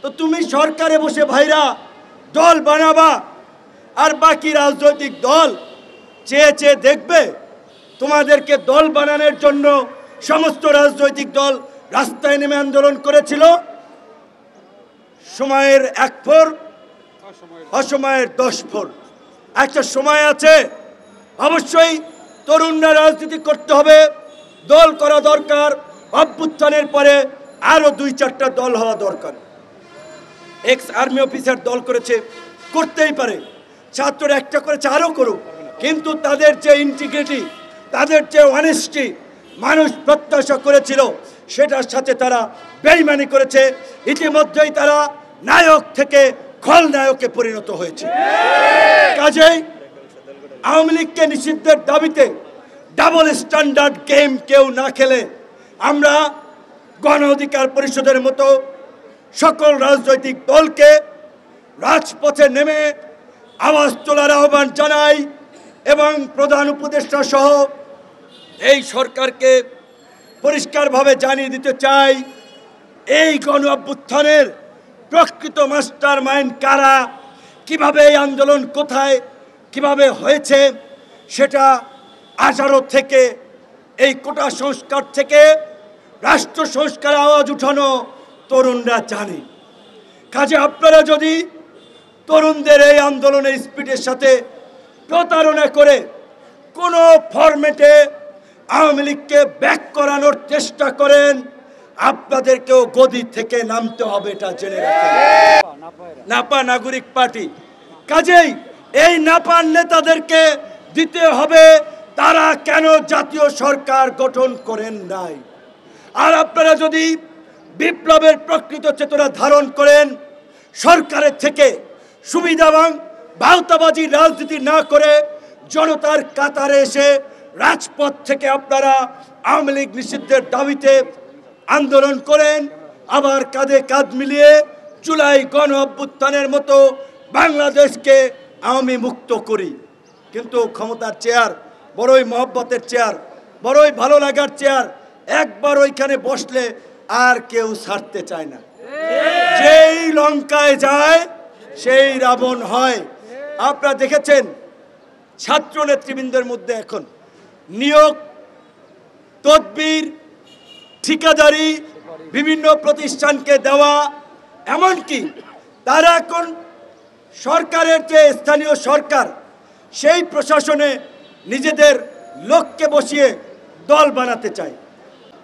তো তুমি সরকারে বসে ভাইরা দল বানাবা, আর বাকি রাজনৈতিক দল চেয়ে চেয়ে দেখবে। তোমাদেরকে দল বানানোর জন্য সমস্ত রাজনৈতিক দল রাস্তায় নেমে আন্দোলন করেছিল। সময়ের 1 ফোর, অসময়ের 10 ফোর। একটা সময় আছে, অবশ্যই তরুণরা রাজনীতি করতে হবে, দল করা দরকার। অভ্যুত্থানের পরে আরো 2-4টা দল হওয়া দরকার। এক্স আর্মি অফিসার দল করেছে, করতেই পারে। ছাত্ররা একটা করেছে, আরো করুক। কিন্তু তাদের যে ইন্টিগ্রিটি, তাদের যে অনেস্টি মানুষ প্রত্যাশা করেছিল, সেটার সাথে তারা বেইমানি করেছে। ইতিমধ্যেই তারা নায়ক থেকে খলনায়কে পরিণত হয়েছে। কাজেই আওয়ামী লীগকে নিষিদ্ধের দাবিতে ডাবল স্ট্যান্ডার্ড গেম কেউ না খেলে আমরা গণ অধিকার পরিষদের মতো সকল রাজনৈতিক দলকে রাজপথে নেমে আওয়াজ তোলার আহ্বান জানাই এবং প্রধান উপদেষ্টা সহ এই সরকারকে পরিষ্কারভাবে জানিয়ে দিতে চাই, এই গণ অভ্যুত্থানের প্রকৃত মাস্টার মাইন্ড কারা, কিভাবে এই আন্দোলন কোথায় কিভাবে হয়েছে, সেটা 18 থেকে এই কোটা সংস্কার থেকে রাষ্ট্র সংস্কার আওয়াজ উঠানো তরুণরা জানে। কাজে আপনারা যদি তরুণদের এই আন্দোলনের স্পিডের সাথে প্রতারণা করে কোনো ফরম্যাটে আওয়ামী লীগকে ব্যাক করানোর চেষ্টা করেন, আপনাদেরকেও গদি থেকে নামতে হবে, এটা জেনে রাখেন। নাপা নাগরিক পার্টি, কাজেই এই নাপার নেতাদেরকে দিতে হবে তারা কেন জাতীয় সরকার গঠন করেন নাই। আর আপনারা যদি বিপ্লবের প্রকৃত চেতনা ধারণ করেন, সরকারের থেকে সুবিধা এবং ভাওতাবাজি রাজনীতি না করে জনতার কাতারে এসে রাজপথ থেকে আপনারা আওয়ামী লীগ নিষিদ্ধের দাবিতে আন্দোলন করেন, আবার কাঁধে কাঁধ মিলিয়ে জুলাই গণ অভ্যুত্থানের মতো বাংলাদেশকে আওয়ামী মুক্ত করি। কিন্তু ক্ষমতার চেয়ার বড়ই মহব্বতের চেয়ার, বড়ই ভালো লাগার চেয়ার, একবার ওইখানে বসলে আর কেউ ছাড়তে চায় না। যেই লঙ্কায় যায় সেই রাবণ হয়। আপনারা দেখেছেন ছাত্র নেতৃবৃন্দের মধ্যে এখন নিয়োগ, তদবির, ঠিকাদারি, বিভিন্ন প্রতিষ্ঠানকে দেওয়া, এমনকি তারা এখন সরকারের যে স্থানীয় সরকার সেই প্রশাসনে নিজেদের লোককে বসিয়ে দল বানাতে চায়।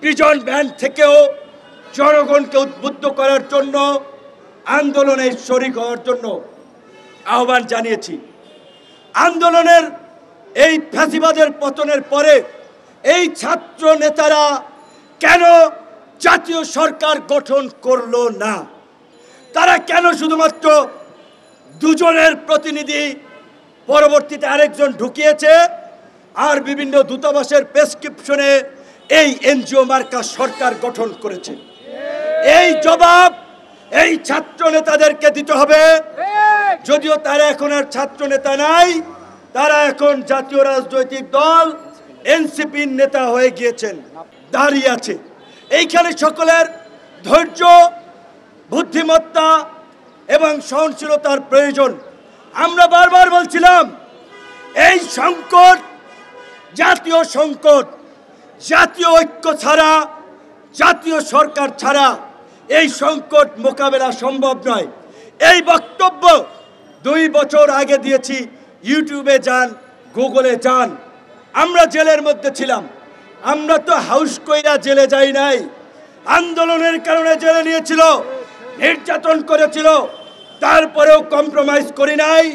প্রিজন ভ্যান থেকেও জনগণকে উদ্বুদ্ধ করার জন্য, আন্দোলনে শরিক হওয়ার জন্য আহ্বান জানিয়েছি। আন্দোলনের এই ফ্যাসিবাদের পতনের পরে এই ছাত্র নেতারা কেন জাতীয় সরকার গঠন করলো না? তারা কেন শুধুমাত্র 2 জনের প্রতিনিধি, পরবর্তীতে আরেকজন ঢুকিয়েছে, আর বিভিন্ন দূতাবাসের প্রেসক্রিপশনে এই এনজিও মার্কা সরকার গঠন করেছে? এই জবাব এই ছাত্র নেতাদেরকে দিতে হবে। যদিও তারা এখন আর ছাত্র নেতা নাই, তারা এখন জাতীয় রাজনৈতিক দল এনসিপির নেতা হয়ে গিয়েছেন, দাঁড়িয়ে আছে। এইখানে সকলের ধৈর্য, বুদ্ধিমত্তা এবং সহনশীলতার প্রয়োজন। আমরা বারবার বলছিলাম এই সংকট জাতীয় সংকট, জাতীয় ঐক্য ছাড়া, জাতীয় সরকার ছাড়া এই সংকট মোকাবেলা সম্ভব নয়। এই বক্তব্য 2 বছর আগে দিয়েছি। ইউটিউবে যান, গুগলে যান। আমরা জেলের মধ্যে ছিলাম, আমরা তো হাউস কইরা জেলে যাই নাই। আন্দোলনের কারণে জেলে নিয়েছিল, নির্যাতন করেছিল, তারপরেও কম্প্রোমাইজ করি নাই।